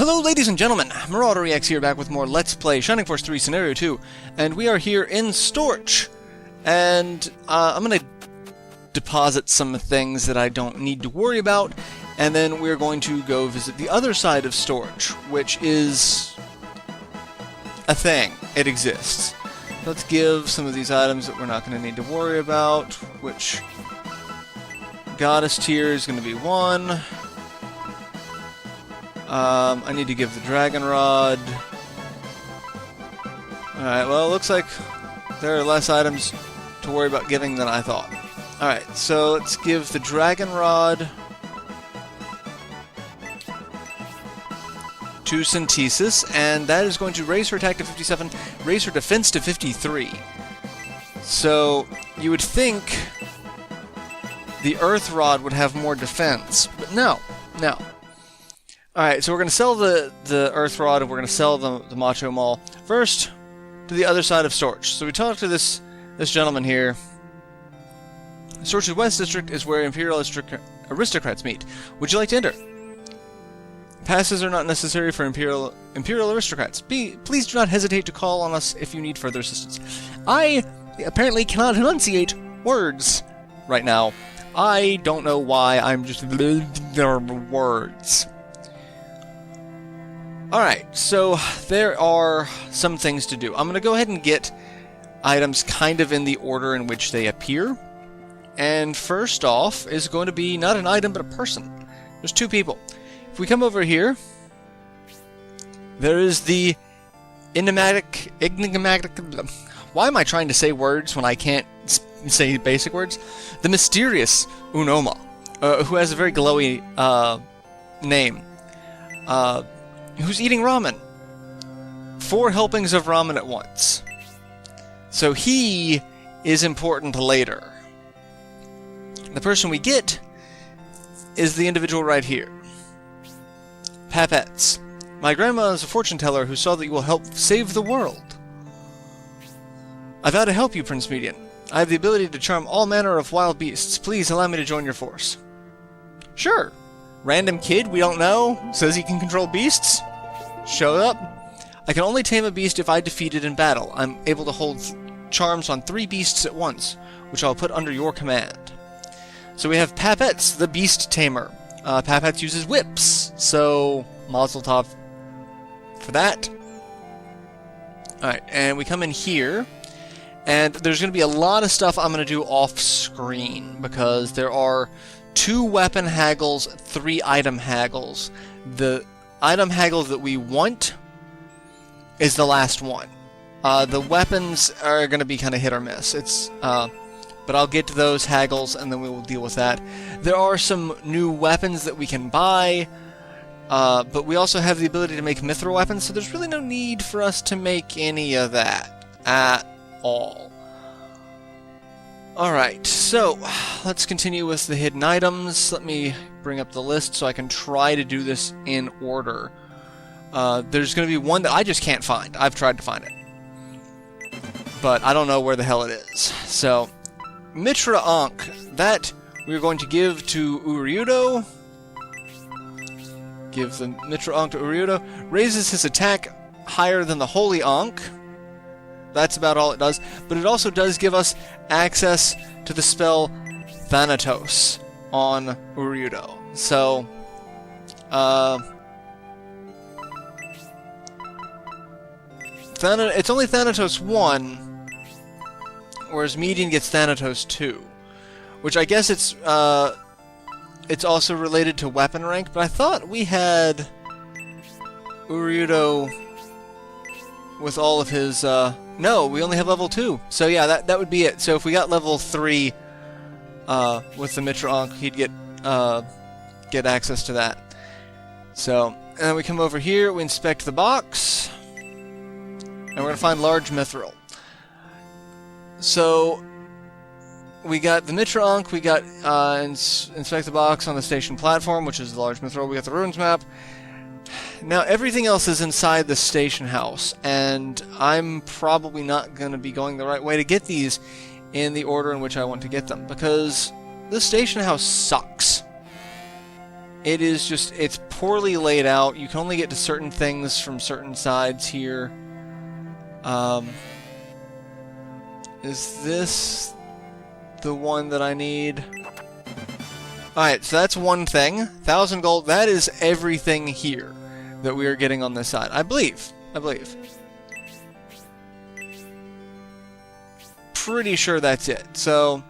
Hello ladies and gentlemen, MarauderEX here back with more Let's Play Shining Force 3 Scenario 2, and we are here in Storch, and I'm going to deposit some things that I don't need to worry about, and then we're going to go visit the other side of Storch, which is a thing. It exists. Let's give some of these items that we're not going to need to worry about, which Goddess tier is going to be 1. I need to give the Dragon Rod. Alright, well, it looks like there are less items to worry about giving than I thought. Alright, so let's give the Dragon Rod to Synthesis, and that is going to raise her attack to 57, raise her defense to 53. So, you would think the Earth Rod would have more defense, but no. Alright, so we're going to sell the Earth Rod, and we're going to sell the Macho Maul. First, to the other side of Storch. So we talked to this gentleman here. Storch's West District is where Imperial aristocrats meet. Would you like to enter? Passes are not necessary for Imperial aristocrats. Please do not hesitate to call on us if you need further assistance. I apparently cannot enunciate words right now. I don't know why, I'm just words. Alright, so there are some things to do. I'm going to go ahead and get items kind of in the order in which they appear. And first off is going to be not an item, but a person. There's two people. If we come over here, there is the enigmatic... Why am I trying to say words when I can't say basic words? The mysterious Unoma, who has a very glowy name. Who's eating ramen. 4 helpings of ramen at once. So he is important later. The person we get is the individual right here. Papettes. My grandma is a fortune teller who saw that you will help save the world. I vow to help you, Prince Median. I have the ability to charm all manner of wild beasts. Please allow me to join your force. Sure. Random kid we don't know says he can control beasts? Show up. I can only tame a beast if I defeat it in battle. I'm able to hold charms on 3 beasts at once, which I'll put under your command. So we have Papettes, the beast tamer. Papettes uses whips, so Mazel Tov for that. Alright, and we come in here, and there's going to be a lot of stuff I'm going to do off-screen, because there are 2 weapon haggles, 3 item haggles. The item haggle that we want is the last one. The weapons are going to be kind of hit or miss. But I'll get to those haggles and then we will deal with that. There are some new weapons that we can buy, but we also have the ability to make mithril weapons, so there's really no need for us to make any of that at all. Alright, so let's continue with the hidden items. Let me bring up the list so I can try to do this in order. There's going to be one that I just can't find. I've tried to find it, but I don't know where the hell it is. So, Mitra Ankh, that we're going to give to Uryudo. Give the Mitra Ankh to Uryudo. Raises his attack higher than the Holy Ankh. That's about all it does. But it also does give us access to the spell Thanatos on Uryudo. So, it's only Thanatos 1, whereas Median gets Thanatos 2. Which I guess it's also related to weapon rank, but I thought we had Uryudo with all of his, no, we only have level 2. So yeah, that would be it. So if we got level 3 with the Mitra Ankh, he'd get access to that. So, and then we come over here, we inspect the box, and we're going to find large mithril. So, we got the Mitra Ankh, we got inspect the box on the station platform, which is the large mithril, we got the ruins map. Now, everything else is inside the station house, and I'm probably not going to be going the right way to get these in the order in which I want to get them, because this station house sucks. it is just, it's poorly laid out. You can only get to certain things from certain sides here. Is this the one that I need? Alright, so that's one thing. 1,000 gold, that is everything here that we are getting on this side. I believe. Pretty sure that's it. So,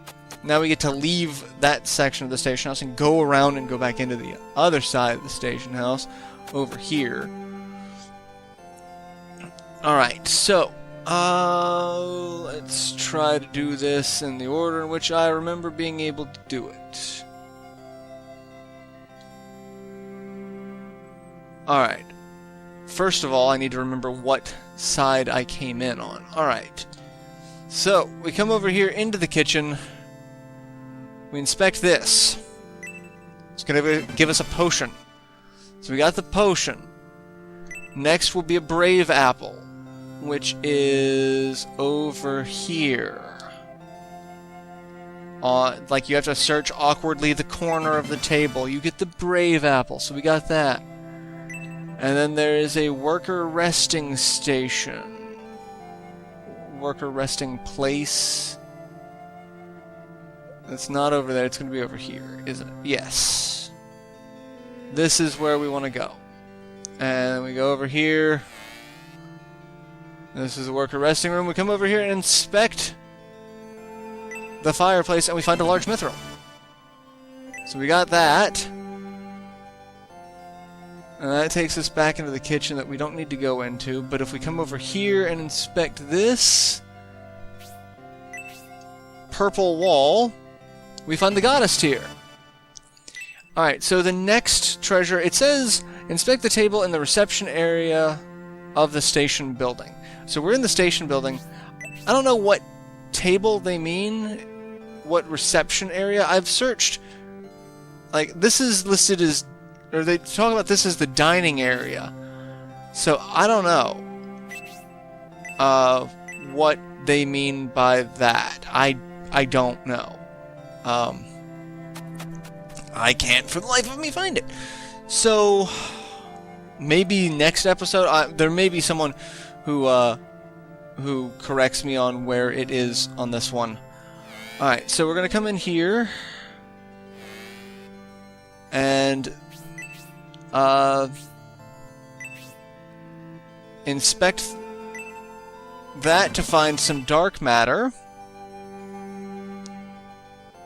now we get to leave that section of the station house and go around and go back into the other side of the station house over here. Alright, so, let's try to do this in the order in which I remember being able to do it. Alright. First of all, I need to remember what side I came in on. Alright. So, we come over here into the kitchen. We inspect this. It's going to give us a potion. So we got the potion. Next will be a brave apple, which is over here. Like you have to search awkwardly the corner of the table. You get the brave apple, so we got that. And then there is a worker resting station. Worker resting place. It's not over there, it's going to be over here, isn't it? Yes. This is where we want to go. And we go over here. This is the worker resting room. We come over here and inspect the fireplace, and we find a large mithril. So we got that. And that takes us back into the kitchen that we don't need to go into. But if we come over here and inspect this purple wall, we find the goddess tier. Alright, so the next treasure, it says, inspect the table in the reception area of the station building. So we're in the station building. I don't know what table they mean, what reception area. I've searched, like, this is listed as, or they talk about this as the dining area. So I don't know what they mean by that. I don't know. I can't for the life of me find it. So maybe next episode, there may be someone who corrects me on where it is on this one. Alright, so we're going to come in here and inspect that to find some dark matter.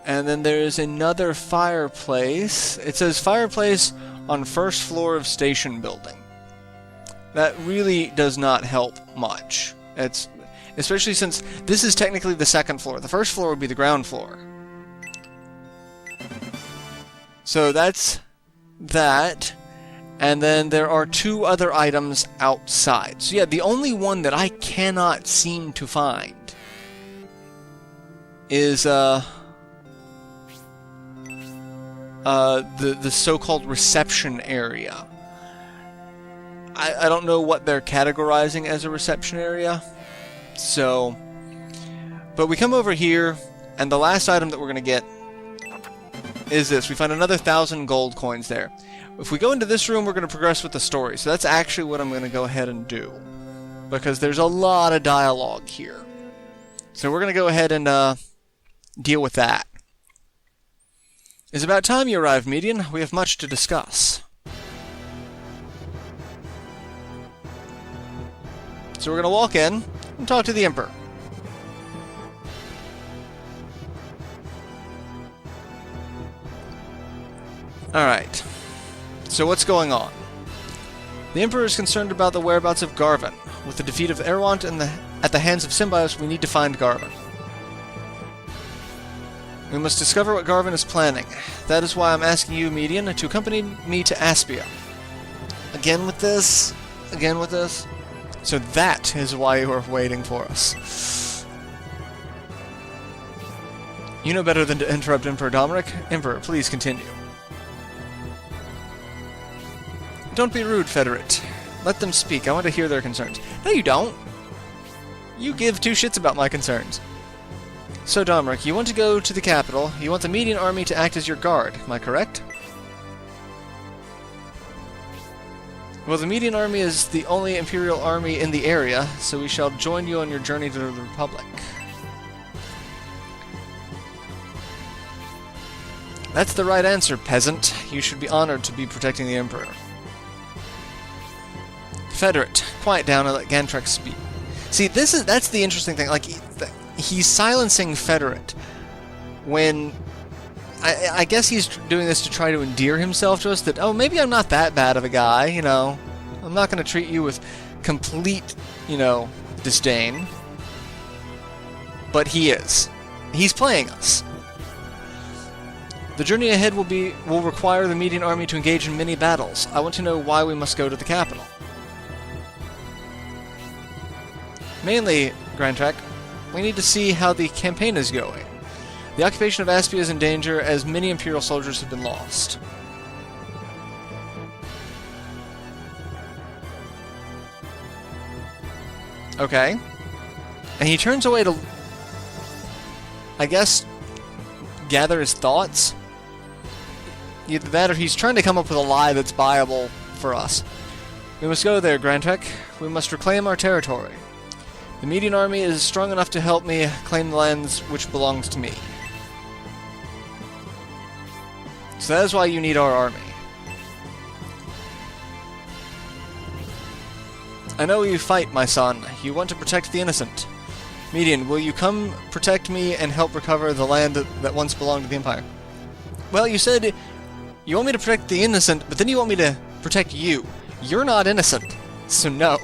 And then there is another fireplace. It says fireplace on first floor of station building. That really does not help much. It's especially since this is technically the second floor. The first floor would be the ground floor. So that's that. And then there are two other items outside. So yeah, the only one that I cannot seem to find is the so-called reception area. I don't know what they're categorizing as a reception area. So, but we come over here, and the last item that we're going to get is this. We find another 1,000 gold coins there. If we go into this room, we're going to progress with the story. So that's actually what I'm going to go ahead and do, because there's a lot of dialogue here. So we're going to go ahead and deal with that. It's about time you arrived, Median. We have much to discuss. So we're going to walk in and talk to the Emperor. Alright. So what's going on? The Emperor is concerned about the whereabouts of Garvin. With the defeat of Erwant at the hands of Synbios, we need to find Garvin. We must discover what Garvin is planning. That is why I'm asking you, Median, to accompany me to Aspia. Again with this? Again with this? So that is why you are waiting for us. You know better than to interrupt Emperor Domeric. Emperor, please continue. Don't be rude, Federate. Let them speak. I want to hear their concerns. No, you don't. You give two shits about my concerns. So, Domeric, you want to go to the capital. You want the Median army to act as your guard. Am I correct? Well, the Median army is the only Imperial army in the area, so we shall join you on your journey to the Republic. That's the right answer, peasant. You should be honored to be protecting the Emperor. Confederate, quiet down and let Gantrek speak. See, that's the interesting thing. Like, he's silencing Federate when I guess he's doing this to try to endear himself to us, that, oh, maybe I'm not that bad of a guy, you know. I'm not going to treat you with complete, you know, disdain. But he is. He's playing us. The journey ahead will require the Median army to engage in many battles. I want to know why we must go to the capital. Mainly, Gantrek, we need to see how the campaign is going. The occupation of Aspia is in danger, as many Imperial soldiers have been lost. Okay. And he turns away to, I guess, gather his thoughts? Either that or he's trying to come up with a lie that's viable for us. We must go there, Gantrek. We must reclaim our territory. The Median army is strong enough to help me claim the lands which belongs to me. So that is why you need our army. I know you fight, my son. You want to protect the innocent. Median, will you come protect me and help recover the land that once belonged to the Empire? Well, you said you want me to protect the innocent, but then you want me to protect you. You're not innocent, so no.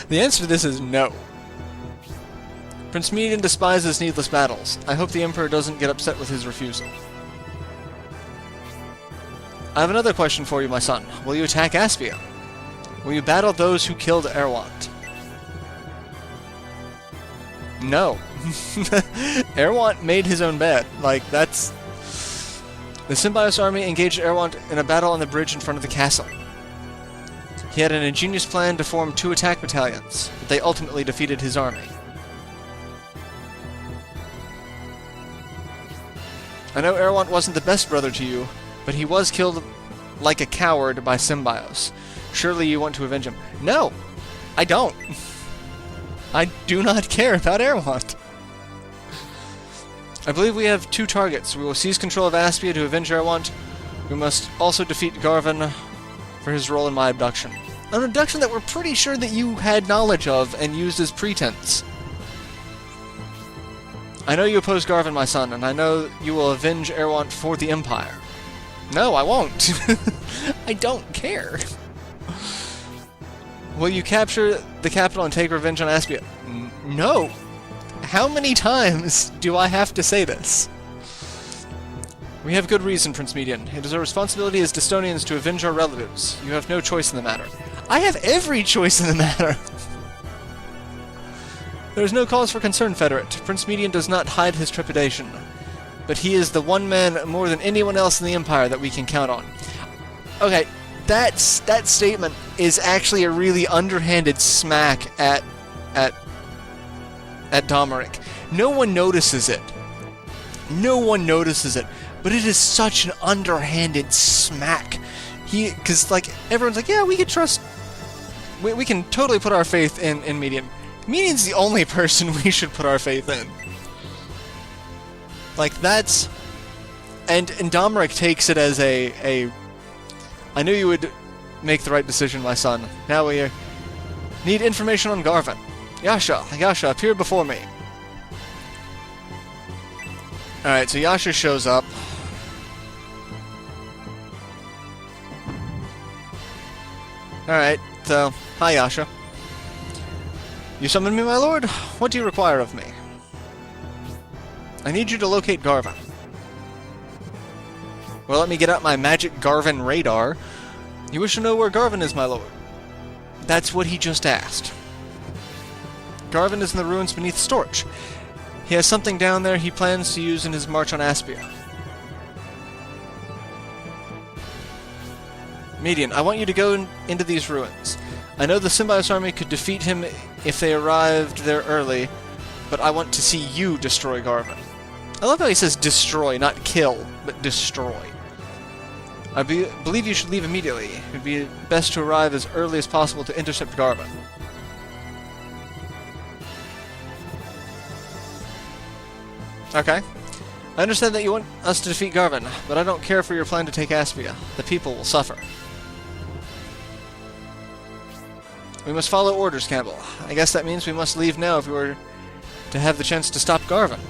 The answer to this is no. Prince Median despises needless battles. I hope the Emperor doesn't get upset with his refusal. I have another question for you, my son. Will you attack Aspia? Will you battle those who killed Erwant? No. Erwant made his own bed. Like, that's... The Synbios army engaged Erwant in a battle on the bridge in front of the castle. He had an ingenious plan to form 2 attack battalions, but they ultimately defeated his army. I know Erwant wasn't the best brother to you, but he was killed like a coward by Synbios. Surely you want to avenge him. No! I don't! I do not care about Erwant. I believe we have 2 targets. We will seize control of Aspia to avenge Erwant. We must also defeat Garvin for his role in my abduction. An abduction that we're pretty sure that you had knowledge of and used as pretense. I know you oppose Garvin, my son, and I know you will avenge Erwant for the Empire. No, I won't. I don't care. Will you capture the capital and take revenge on Aspia? No. How many times do I have to say this? We have good reason, Prince Median. It is our responsibility as Distonians to avenge our relatives. You have no choice in the matter. I have every choice in the matter! There is no cause for concern, Federate. Prince Median does not hide his trepidation. But he is the one man more than anyone else in the Empire that we can count on. Okay, that statement is actually a really underhanded smack at Domeric. No one notices it. No one notices it. But it is such an underhanded smack. Because, like, everyone's like, yeah, we can trust... We can totally put our faith in Median. Median's the only person we should put our faith in. Like, that's... And Domeric takes it as a... I knew you would make the right decision, my son. Now we need information on Garvin. Yasha, appear before me. Alright, so Yasha shows up. Alright, so, hi Yasha. You summoned me, my lord? What do you require of me? I need you to locate Garvin. Well, let me get out my magic Garvin radar. You wish to know where Garvin is, my lord? That's what he just asked. Garvin is in the ruins beneath Storch. He has something down there he plans to use in his march on Aspia. Median, I want you to go into these ruins. I know the Synbios army could defeat him if they arrived there early, but I want to see you destroy Garvin. I love how he says destroy, not kill, but destroy. I believe you should leave immediately. It would be best to arrive as early as possible to intercept Garvin. Okay. I understand that you want us to defeat Garvin, but I don't care for your plan to take Aspia. The people will suffer. We must follow orders, Campbell. I guess that means we must leave now if we were to have the chance to stop Garvin.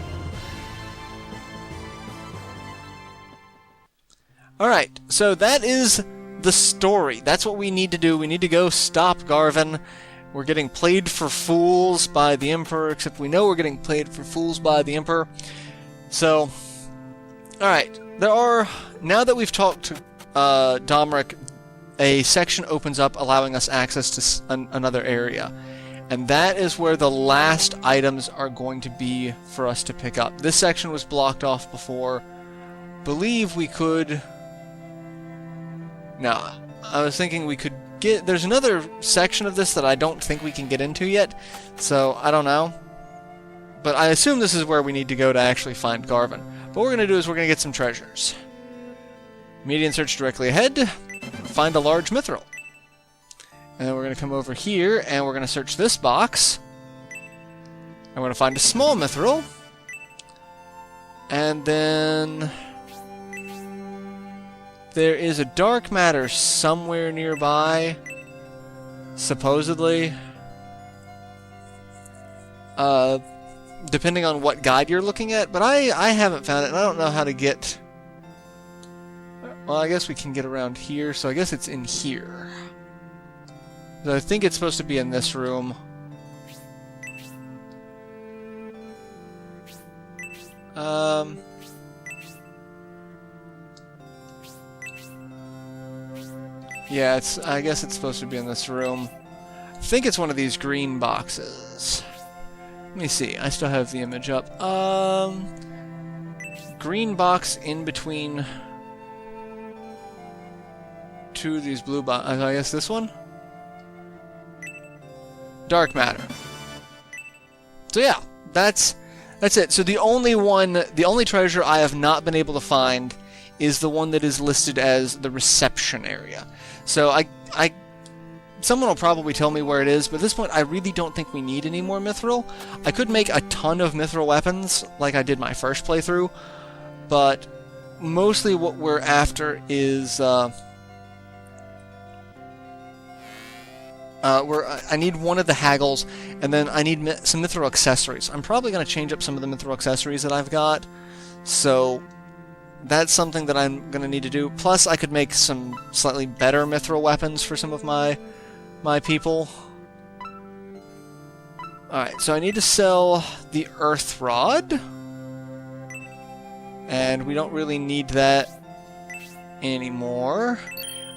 Alright, so that is the story. That's what we need to do. We need to go stop Garvin. We're getting played for fools by the Emperor, except we know we're getting played for fools by the Emperor. So, alright, now that we've talked to Domeric, a section opens up allowing us access to another area. And that is where the last items are going to be for us to pick up. This section was blocked off before. Believe we could... No, I was thinking we could get... There's another section of this that I don't think we can get into yet, so I don't know. But I assume this is where we need to go to actually find Garvin. But what we're going to do is we're going to get some treasures. Median search directly ahead. Find a large mithril. And then we're going to come over here, and we're going to search this box. I'm going to find a small mithril. And then... there is a dark matter somewhere nearby, supposedly. Depending on what guide you're looking at, but I haven't found it, and I don't know how to get... Well, I guess we can get around here, so I guess it's in here. So I think it's supposed to be in this room. Yeah, I guess it's supposed to be in this room. I think it's one of these green boxes. Let me see. I still have the image up. Green box in between two of these blue boxes. I guess this one? Dark matter. So yeah, that's it. So the only treasure I have not been able to find is the one that is listed as the reception area. So someone will probably tell me where it is, but at this point I really don't think we need any more mithril. I could make a ton of mithril weapons, like I did my first playthrough, but mostly what we're after is I need one of the haggles, and then I need some mithril accessories. I'm probably going to change up some of the mithril accessories that I've got, so that's something that I'm going to need to do. Plus, I could make some slightly better mithril weapons for some of my people. Alright, so I need to sell the earth rod, and we don't really need that anymore.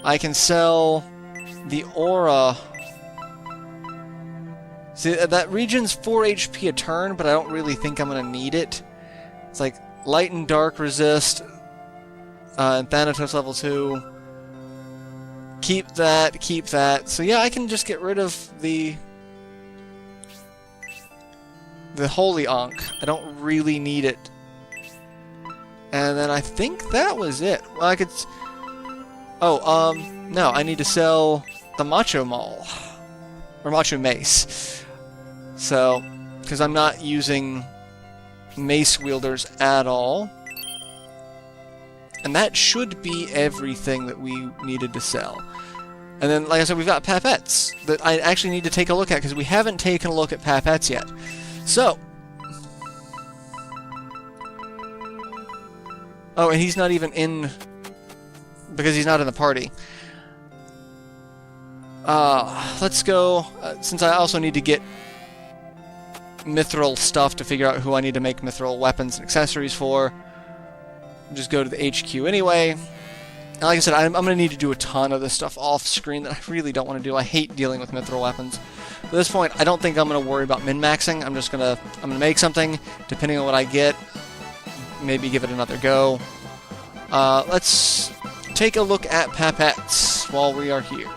I can sell the aura. See, that regen's 4 HP a turn, but I don't really think I'm going to need it. It's like light and dark resist, and Thanatos level 2. Keep that, keep that. So yeah, I can just get rid of the Holy Ankh. I don't really need it. And then I think that was it. Well, I could... Oh, no, I need to sell the Macho Maul. Or Macho Mace. So, because I'm not using mace wielders at all. And that should be everything that we needed to sell. And then, like I said, we've got Papettes that I actually need to take a look at, because we haven't taken a look at Papettes yet. So... Oh, and he's not even in... because he's not in the party. Let's go... since I also need to get mithril stuff to figure out who I need to make mithril weapons and accessories for, just go to the HQ anyway. And like I said, I'm going to need to do a ton of this stuff off screen that I really don't want to do. I hate dealing with mithril weapons. At this point, I don't think I'm going to worry about min-maxing. I'm going to make something, depending on what I get, maybe give it another go. Let's take a look at Papettes while we are here.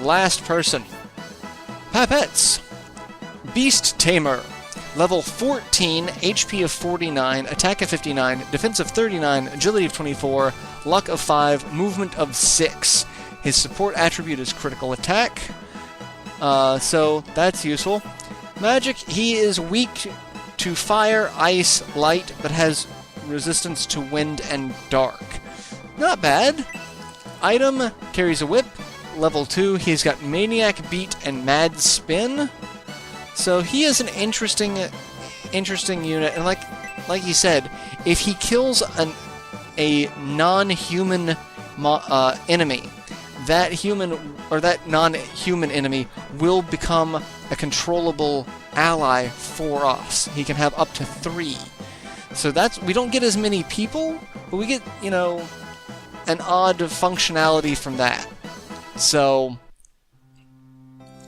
Last person. Papettes. Beast Tamer. Level 14, HP of 49, attack of 59, defense of 39, agility of 24, luck of 5, movement of 6. His support attribute is critical attack, so that's useful. Magic, he is weak to fire, ice, light, but has resistance to wind and dark. Not bad. Item, carries a whip. Level 2, he's got Maniac Beat and Mad Spin. So he is an interesting unit, and like you said, if he kills a non-human enemy, that human or that non-human enemy will become a controllable ally for us. He can have up to 3. So we don't get as many people, but we get, you know, an odd functionality from that. So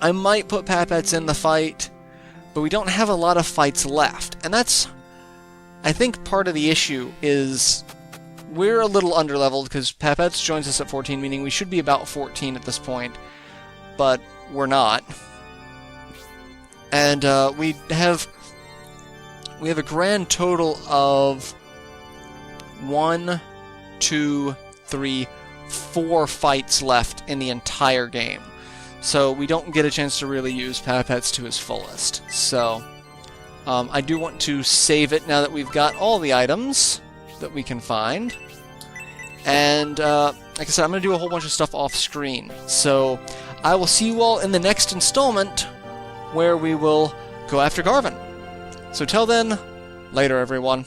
I might put Papets in the fight, but we don't have a lot of fights left. And that's, I think, part of the issue is we're a little underleveled because Papets joins us at 14, meaning we should be about 14 at this point, but we're not. And we have a grand total of 1, 2, 3, 4 fights left in the entire game. So we don't get a chance to really use Papets to his fullest. So I do want to save it now that we've got all the items that we can find. And like I said, I'm going to do a whole bunch of stuff off screen. So I will see you all in the next installment where we will go after Garvin. So till then, later everyone.